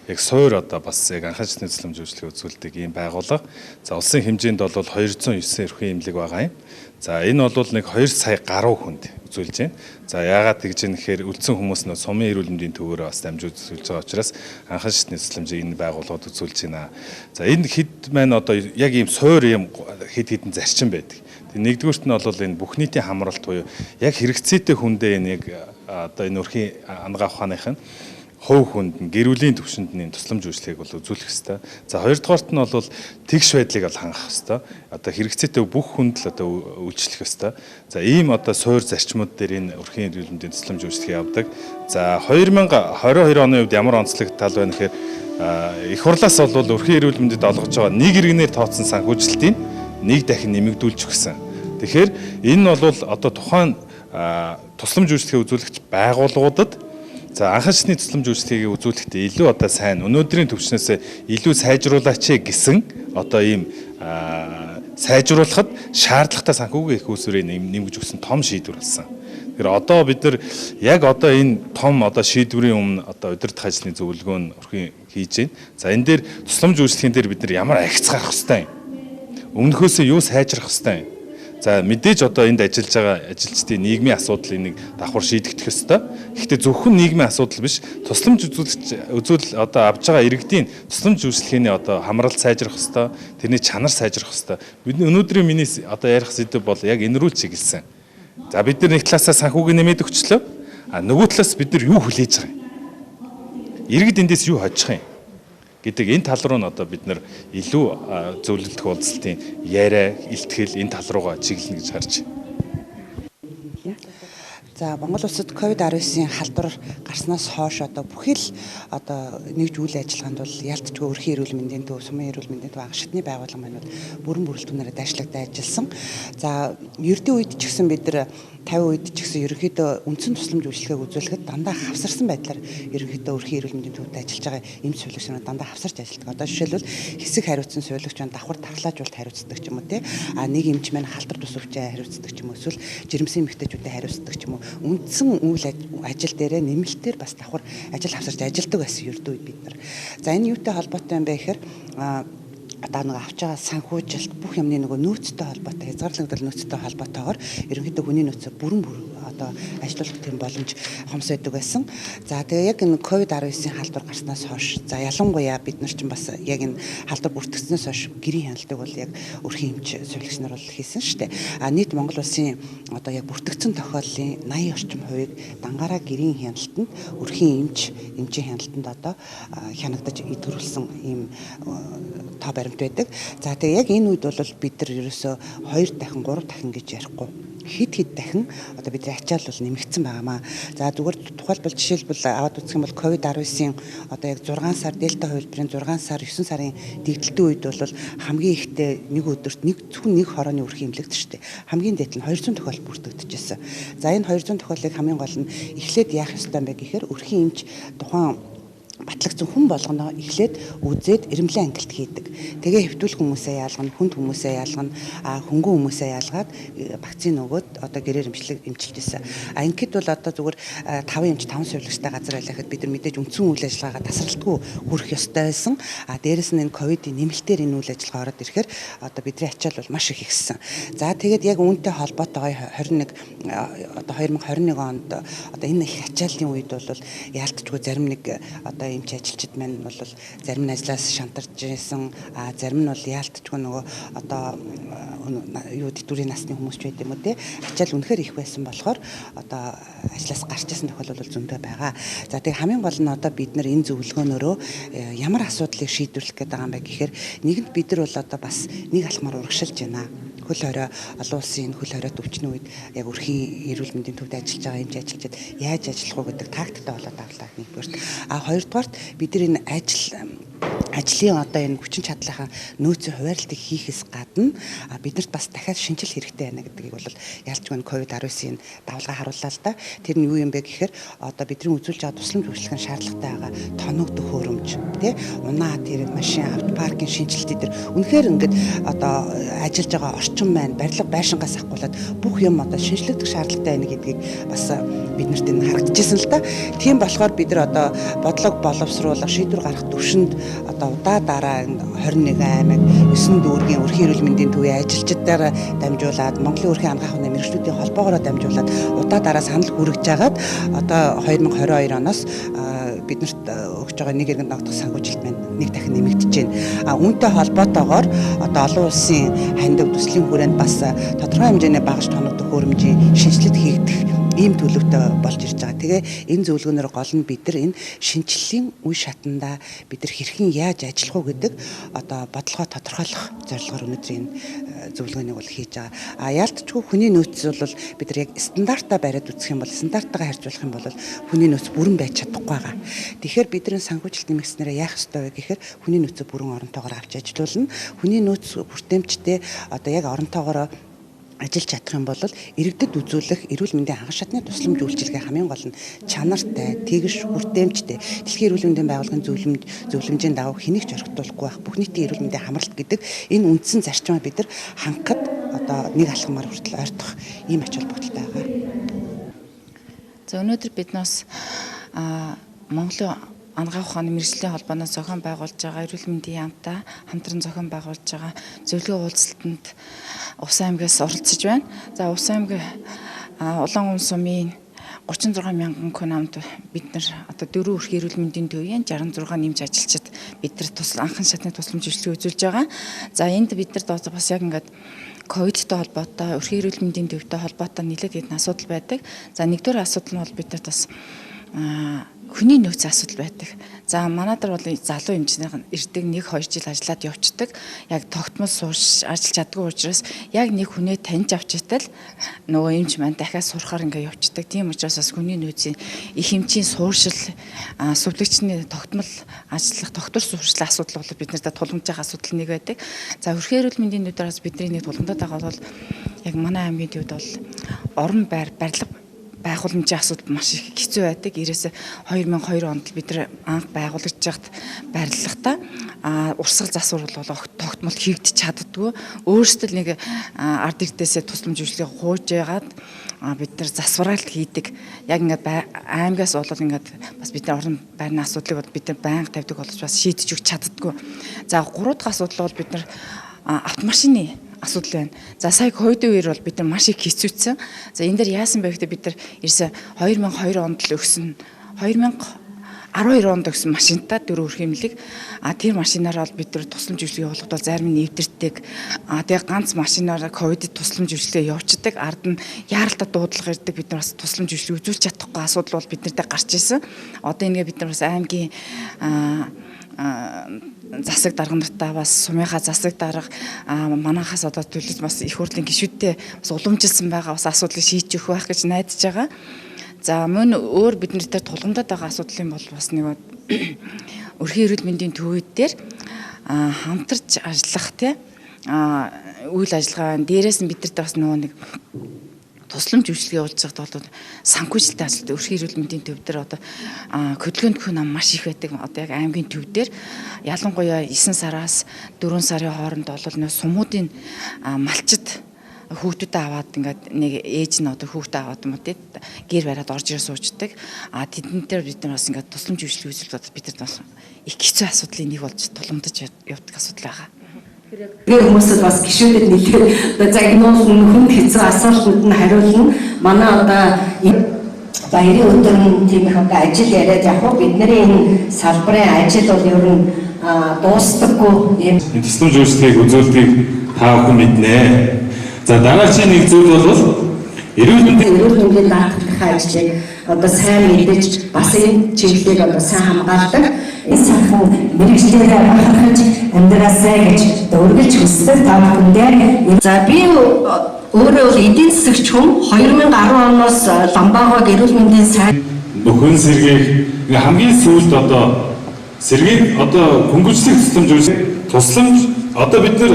яг суур одоо бас яг анхаачны төсөлмж үйлчлэгээ үзүүлдэг ийм байгууллага. За улсын хэмжээнд бол 209 эрхүйн эмнэлэг байгаа юм. За энэ бол нэг 2 сая гаруй хүнд үзүүлж байна. За яагаад тэгж юм гэхээр үлдсэн хүмүүс нь сумын эрүүл мэндийн төвөөрөө бас дамжуулж үзүүлж байгаа учраас анхаачны төсөлмжийг энэ байгууллагууд үзүүлж байна. За энэ хэд маань одоо яг ийм суур ийм хэд хэдэн зарчим байдаг. Нэгдүгüүрт нь бол энэ бүх нийтийн хамралт буюу яг хэрэгцээтэй хүндээ энэ яг одоо энэ өрхийн ангаа ухааных нь хувь хүнд нь гэр бүлийн түвшинд нь тусламж үйлчлэгийг бол үзүүлэх ёстой. За хоёрдугаарт нь бол тэгш байдлыг бол хангах ёстой. Одоо хэрэгцээтэй бүх хүнд л одоо үйлчлэх ёстой. За ийм одоо суур зарчмууд дээр энэ өрхийн эрүүл мэндийн тусламж үйлчлэгийг явдаг. За 2022 оны үед ямар онцлог тал байна гэхээр их хурлаас бол өрхийн эрүүл мэндэд олгож байгаа нэг иргэнээр тооцсон санхүүжилтийг нэг дахин нэмэгдүүлж өгсөн. Тэгэхээр энэ бол одоо тухайн тусламж үйлчлэгээ үзүүлэгч байгууллагуудад за анхаачны тусламж үйлчлэгийг үзүүлэхдээ илүү одоо сайн өнөөдрийн төвчнөөс илүү сайжруулаач гэсэн одоо ийм сайжруулахад шаардлагатай санхүүгийн их усүрийг нэмгэж өгсөн том шийдвэр болсон. Тэгэхээр одоо бид нар яг одоо энэ том одоо шийдвэрийн өмнө одоо удирдах ажлын зөвлөгөө нь өрхийн хийж байна. За энэ дээр тусламж үйлчлэгийн дээр бид нар ямар ахиц гарах ёстой юм. Өмнөхөөсөө юу сайжрах ёстой юм. За мэдээж одоо энд ажиллаж байгаа ажилчдын нийгмийн асуудлыг нэг давхар шийдэгдэх ёстой. Гэхдээ зөвхөн нийгмийн асуудал биш, тусламж үзүүл одоо авж байгаа иргэдийн тусламж үйлчлэгээний одоо хамралт сайжрах ёстой, тэрний чанар сайжрах ёстой. Бидний өнөөдрийн миний одоо ярих сэдэв бол яг энэ рүү чиглэсэн. За бид нар нэг талаасаа санхүүг нэмээд өгчлөө. А нөгөө талаас бид нар юу хүлээж байгаа юм? Иргэд эндээс юу хожих юм? Гэдэг энэ тал руу нь одоо бид нар илүү зөвлөлдөх уулзалтын яриа, илтгэл энэ тал руугаа чиглэнэ гэж харж байна. За Монгол улсад COVID-19-ийн халдвар гарснаас хойш одоо бүхэл одоо нэгж үйл ажиллагаанд бол ялцчгүй өрхийн эрүүл мэндийн төв, сумын эрүүл мэндийн төв, агшигтны байгууллага маань бол бүрэн бүрэлдэхүүнээр ажиллагдаж ажилласан. За ердийн үед ч гэсэн бид нар 50 үед ч гэсэн ерөнхийдөө үндсэн тусламж үйлчлэгийг үзүүлэхэд дандаа хавсарсан байдлаар ерөнхийдөө өрхийн эрүүл мэндийн төвд ажиллаж байгаа эм сувилагчнууд дандаа хавсарч ажилладаг. Одоо жишээлбэл хэсэг хариуцсан сувилагч маань давхар тархлаажуулт хариуцдаг ч юм уу тий. А нэг эмч маань халдвар тус өвчөө хариуцдаг ч юм уу эсвэл жирэмсэн эмэгтэйчүүдэд хариуцдаг ч юм уу. Үндсэн үйл ажил дээрээ нэмэлтээр бас давхар ажил хавсарч ажилладаг байсан ердөө үед бид нар. За энэ юутай холбоотой юм бэ гэхээр одоо нэг авч байгаа санхүүжилт бүх юмны нөгөө нөөцтэй холбоотой хязгаарлагдал нөөцтэй холбоотойгоор ерөнхийдөө хүний нөөцөө бүрэн одоо ажилуулах тийм боломж хомс байдаг байсан. За тэгээ яг энэ COVID-19-ийн халдвар гарснаас хойш за ялангуяа бид нар ч бас яг энэ халдвар бүртгэснээс хойш гэрийн хяналтыг бол яг өрхийн эмч сувилагч нар бол хийсэн шүү дээ. А нийт Монгол улсын одоо яг бүртгэгдсэн тохиоллын 80 орчим хувийг дангаараа гэрийн хяналтанд өрхийн эмчийн хяналтанд одоо хянагдаж идэвхжүүлсэн ийм тоо баримт байдаг. За тэгээ яг энэ үед бол бид нар ерөөсөө 2 дахин 3 дахин гэж ярихгүй хэд дахин одоо бидний ачаал бол нэмэгдсэн байгаамаа. За зүгээр тухайлбал жишээлбэл аваад үзэх юм бол COVID-19-ийн одоо яг 6 сар дельта хувилбарын 6 сар 9 сарын дэгдэлтийн үед бол хамгийн ихтэй нэг өдөрт зөвхөн нэг хорооны өрхийн эмнэлэгт шүү дээ. Хамгийн дээд нь 200 тохиол бүртгэгдчихсэн. За энэ 200 тохиолыг хамгийн гол нь эхлээд яах ёстой юм бэ гэхээр өрхийн эмч тухайн батлагдсан хүн болгоно эхлээд үзээд эрэмлэн ангилт хийдэг. Тэгээ хэвтүүлэх хүмүүсээ яалгана, хүнд хүмүүсээ яалгана, хөнгөн хүмүүсээ яалгаад вакцин өгөөд одоо гэрээр эмчилж ирсэн. Ингээд бол одоо зүгээр 5 эмч 5 сувилагчтай газар байлахад бид нар мэдээж үндсэн үйл ажиллагаагаа тасралтгүй хүрэх ёстой байсан. Дээрэс нь энэ ковидын нэмэлтээр энэ үйл ажиллагаа ороод ирэхээр одоо бидний ачаал бол маш их ихссэн. За тэгээд яг үүнтэй холбоотойгоо 21 одоо 2021 онд одоо энэ их ачааллын үед бол яалтчгүй зарим нэг одоо эмч ажилчид маань бол зарим нь ажлаас шантарч ирсэн, зарим нь бол яалтчгүй нөгөө одоо юу дэвтүрийн насны хүмүүс ч байд юм уу те ачаал үнэхээр их байсан болохоор одоо ажлаас гарч ирсэн тохиолдол бол зөндөө байгаа. За тэгээ хамгийн гол нь одоо бид нар энэ зөвлөгөөнөөрөө ямар асуудлыг шийдвэрлэх гээд байгаа юм бэ гэхээр нэгэнд бид нар бол одоо бас нэг алхмаар урагшилж байна. Хөл хорой олон улсын хөл хоройд өвчнөө үед яг өрхийн эрүүл мэндийн төвд ажиллаж байгаа эмч ажилчид яаж ажиллах вэ гэдэг тактиктэй болоод авлаа нэгдүгээрт. Хоёрдугаарт бид нар энэ ажлын одоо энэ хүчин чадлынхаа нөөцийн хуваарлтыг хийхээс гадна биднэрт бас дахиад шинжил хэрэгтэй байна гэдгийг бол ялцгүй COVID-19-ийн давлгаа харууллаа л да. Тэр нь юу юм бэ гэхээр одоо бидний үзүүлж байгаа тусламж үйлчлэгийн шаардлагатай байгаа тоног төхөөрөмж тий унаа тэр машин авто паркийн шинжилтүүд төр үнэхээр ингээд одоо ажиллаж байгаа орчин маань барилга байшингаас ахгуулаад бүх юм одоо шинжлэхдэх шаардлагатай байна гэдгийг бас биднэрт энэ харагдчихсан л та. Тийм болохоор бид нар одоо бодлого боловсруулах, шийдвэр гаргах төвшөнд одоо удаа дараа 21 аймаг 9 дүүргийн өрхийн эрүүл мэндийн төвийн ажилчдаар дамжуулаад Монголын өрхийн ангаах ухааны мэргэжлүүдийн холбоогоор дамжуулаад удаа дараа санал хүргэж агаад одоо 2022 оноос биднэрт өгч байгаа нэг иргэн ногдох санхүүжилт маань нэг дахин нэмэгдэж байна. Үүнтэй холбоотойгоор одоо олон улсын хандив төслийн хүрээнд бас тодорхой хэмжээний багаж тоногдох хөрөмжийн шинжилгэд хийгдэх ийм төлөвтэй болж ирж байгаа. Тэгээ энэ зөвлөгөөнөөр гол нь бид нар энэ шинжиллийн үе шатанда бид нар хэрхэн яаж ажиллах уу гэдэг одоо бодлогоо тодорхойлох зорилгоор өнөөдөр энэ зөвлөгөөнийг бол хийж байгаа. Яалтчгүй хүний нөөц бол бид нар яг стандартаа бариад үзэх юм бол стандартаагаа харьцуулах юм бол хүний нөөц бүрэн байж чадахгүй байгаа. Тэгэхээр бидний санхүүжилт нэмэгдснээр яах ёстой вэ гэхээр хүний нөөцөө бүрэн оронтойгоор авч ажиллуулна. Хүний нөөц бүртэмжтэй одоо яг оронтойгоор ажиллаж чадах юм бол иргэдэд үзүүлэх эрүүл мэндийн хангах шатны тусламж үйлчилгээ хамгийн гол нь чанартай, тэгш хүртээмжтэй. Дэлхийн эрүүл мэндийн байгууллагын зөвлөмжийн дагуу хэнийг ч орхитуулахгүй байх, бүх нийтийн эрүүл мэндийн хамралт гэдэг энэ үндсэн зарчмаа бид нар хангахад одоо нэг алхмаар хүртэл ойртох ийм ач холбогдолтой байгаа. За өнөөдөр бид нас Монголын ангаах ухааны мэргэжлийн холбооноос зохион байгуулж байгаа эрүүл мэндийн яамтай хамтран зохион байгуулж байгаа зөвлөгөө уулзалтанд Увсан аймгаас оролцож байна. За Увсан аймгийн Улаан сумын 36 мянган хүн амд бид нар одоо 4 өрхийн эрүүл мэндийн төвийн 66 нэмж ажилчид бид нар анхан шатны тусламж үйлчилгээ үзүүлж байгаа. За энд бид нар бас яг ингээд ковидтой холбоотой өрхийн эрүүл мэндийн төвтэй холбоотой нэлээд хэдэн асуудал байдаг. За нэгдүгээр асуудал нь бол бид нар бас хүний нөөц асуудал байдаг. За манайдар бол залуу хэмжээний ирдэг 1-2 жил ажиллаад явцдаг. Яг тогтмол сурч ажиллаж чаддгүй учраас яг нэг хүнээ таньж авчитал нөгөө эмч маань дахиад сурахаар ингээ явцдаг. Тийм учраас бас хүний нөөцийн их хэмжээний сууршил сүлэгчний тогтмол ажиллах доктор сууршлын асуудал бол бид нарт тулгамж байгаа асуудал нэг байдаг. За өрхийн эрүүл мэндийн нүдээс бидний нэг тулгамдаад байгаа бол яг манай аймгийн төвд бол орон барилга байгууламжийн асуудал маш их хэцүү байдаг. Ирээсээ 2002 онд бид нар анх байгуулж байхад барилгатаа урсгал засвар бол тогтмол хийгдэж чаддгүй. Өөрсдөө нэг ард ирдээсээ тусламж үйлчилгээ хууж яагаад бид нар засвараалт хийдэг. Яг ингээд аймгаас болол ингээд бас бид нар орон байрны асуудлыг бид нар байнга тавьдаг болж бас шийдэж өгч чаддгүй. За 3 дахь асуудал бол бид нар автомашины асуудал байна. За сая ковидын үеэр бол бид нар маш их хэцүүцсэн. За энэ дээр яасан бэ гэхдээ бид нар ерөөсө 2002 онд л өгсөн 2012 онд өгсөн машинтаа 4 өрхийн эмнэлэг тэр машинаараа бол бид нар тусламж үйлчилгээ явуулахад бол зарим нь эвдэрдэг. Тэгээ ганц машинаараа ковидд тусламж үйлчилгээ явуулдаг. Ард нь яаралтай дуудлага ирдэг. Бид нар бас тусламж үйлчилгээ үзүүлж чадахгүй асуудал бол бид нартай гарч ирсэн. Одоо ингээ бид нар бас аймгийн засаг дарга нартаа бас сумынхаа засаг дарга манайхаас одоо төлөж бас их хурлын гишүүдтэй бас уламжилсан байгаа бас асуудлыг шийдэж өгөх байх гэж найдаж байгаа. За мөн өөр бид нартай тулгамдаад байгаа асуудлын бол бас нэг өрхийн эрүүл мэндийн төвүүд дээр хамтарч ажиллах үйл ажиллагаа дээрээс нь бид нарт бас нөгөө нэг тусламж үйлчилгээ явуулж байгаад бол санхүүжилтийн ажилд өрхийн эрүүл мэндийн төв дээр одоо хөдөлгөөнд хүн ам маш их байдаг. Одоо яг аймгийн төв дээр ялангуяа 9 сараас 4 сарын хооронд бол нөө сумуудын малчид хүүхдүүдэд аваад ингээд нэг ээж нь одоо хүүхдээ аваад юм уу тий гэр бариад орж ирээ суучдаг. Тэдэн дээр бид нар бас ингээд тусламж үйлчилгээ үзүүлээд бид нар бас их хэцүү асуудлын нэг болж тулгамдаж явдаг асуудал байгаа. Тэр хүмүүсд бас гişүүдэд нэлээд загнуулсан хүнд хэцүү асуултанд нь хариулна. Манай одоо баярын өдөр тийм их одоо ажил яриад яг бидний энэ салбарын ажил бол ер нь дуустдаггүй юм. Тусламж үйлчилгээг үзүүлдэг та бүхэн мэднэ. За дараагийн нэг зүйл бол эрүүл мэндийн даатгалын ажлыг одоо сайн мэдэж бас энэ чиглэлийг одоо сайн хамгаалдаг. Энэ санхүү мэрэгчлэрээ бахархаж амьдраасай гэж өргөж хүссэн та бүхэндээ. За би өөрөө бол эдийн засагч хүн 2010 оноос Ламбаагааг эрүүл мэндийн сайн нөхөн сэргийг хамгийн сүүлд одоо сэргийг одоо хөнгөлөлтийн тусламж одоо бид нар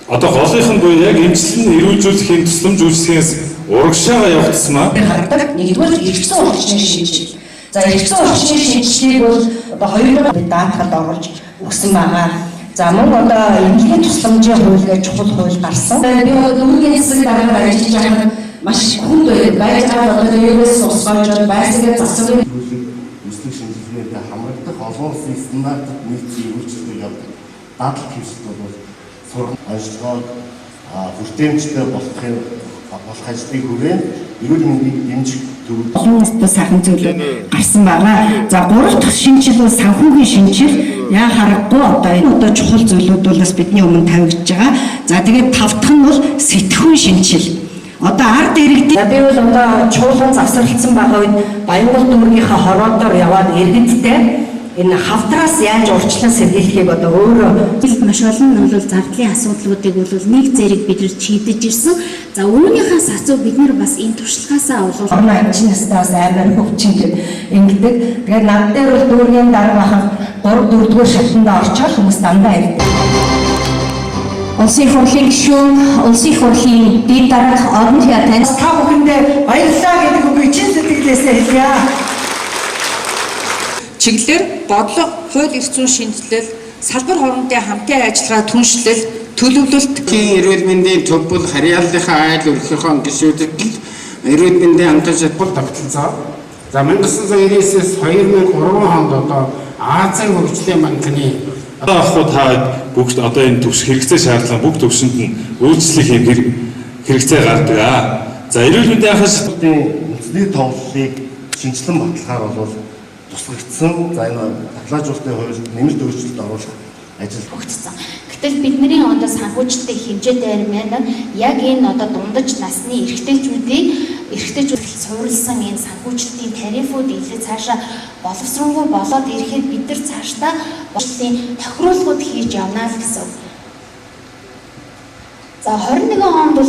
одоо голынх нь буюу яг эмчилэн эрүүлжүүлэхийн тусламж үйлчилгээнээс урагшаага явагдсанаа хардаг. Нэгдүгээр эргэцэн орчны шинжил. За эргэцэн орчны шинжилгээг бол одоо 2000 даатгалд оруулж өгсөн байгаа. За мөн одоо эмнэлгийн тусламжийн хууль гэж чухал хууль гарсан. Би өмнөний хэсэг дараагаар ажиллаж байгаа маш хүнд байдаг. Байж байгаа одоо ерөөс усгойж байсгээ засаг Өслөг шинжилгээтэй хамрагдах олон улсын стандартад нийцсэн үйлчлэл явдаг. Дадал хэвшилт бол сургам ажиллагааг хүртээмжтэй болох ажлыг хүрээнд эрүүл мэндийг дэмжих төвд олон улсад сайхан зүйлүүд гарсан байгаа. За 3 дахь шинжил бол санхүүгийн шинжил. Яа харахгүй одоо чухал зүйлүүд бол бас бидний өмнө тавигдж байгаа. За тэгээд 5 дахь нь бол сэтгүүн шинжил. Одоо ард иргэдийн би бол одоо чуулган завсарлагдсан байгаа үед Баянгол дүүргийнхаа хороодоор яваад иргэдтэй энэ хавтраас яаж урьдчилан сэргийлэхийг одоо өөрөө маш олон нь бол зардлын асуудлуудыг бол нэг зэрэг бид нар шийдэж ирсэн. За үүнийхээ сацуу бид нар бас энэ туршлагаасаа олвол орон ажлынстаас амар хөгжин ингэдэг. Тэгээд над дээр бол дүүргийн дарга хаан 3-4-р шатанд орчоод хүмүүс дандаа ирдэг. Улсын хурлын гишүүн, улсын хурлын дэд дарга орон хятад Та бүхэндээ баярлалаа гэдэг үгийг чин сэтгэлээсээ хэлье. Чиглэлээр бодлого, хууль эрх зүйн шинжилэл, салбар хоорондын хамтын ажиллагаа түншлэл, төлөвлөлт эрүүл мэндийн төв бол харьяаллынхаа айл өрхийнхөө гишүүдэл эрүүл мэндийн хангалттай шатбал тогтолцоо. За 1999-с 2003 онд одоо Азийн хөгжлийн банкны Одоо ахуй та бүгд одоо энэ төвш хэрэгцээ шаардлага бүх төвшөнд нь үйлчлэх хэрэгцээ гардаг аа. За эрүүл мэндийн шатбалын үндэсний тоглолыг шинжилэн баталгаар бол туслагдсан. За энэ баталгаажуулалтын хувьд нэмэлт өөрчлөлт оруулах ажил өгцсөн. Гэтэл бидний одоо санхүүжилтийн хэмжээтэй байна. Яг энэ одоо дундаж насны эрэгтэйчүүд суурилсан энэ санхүүжилтийн тарифууд илүү цаашаа боловсронгуй болоод ирэхэд бид нар цаашдаа тохируулгууд хийж явна л гэсэн. За 21 онд бол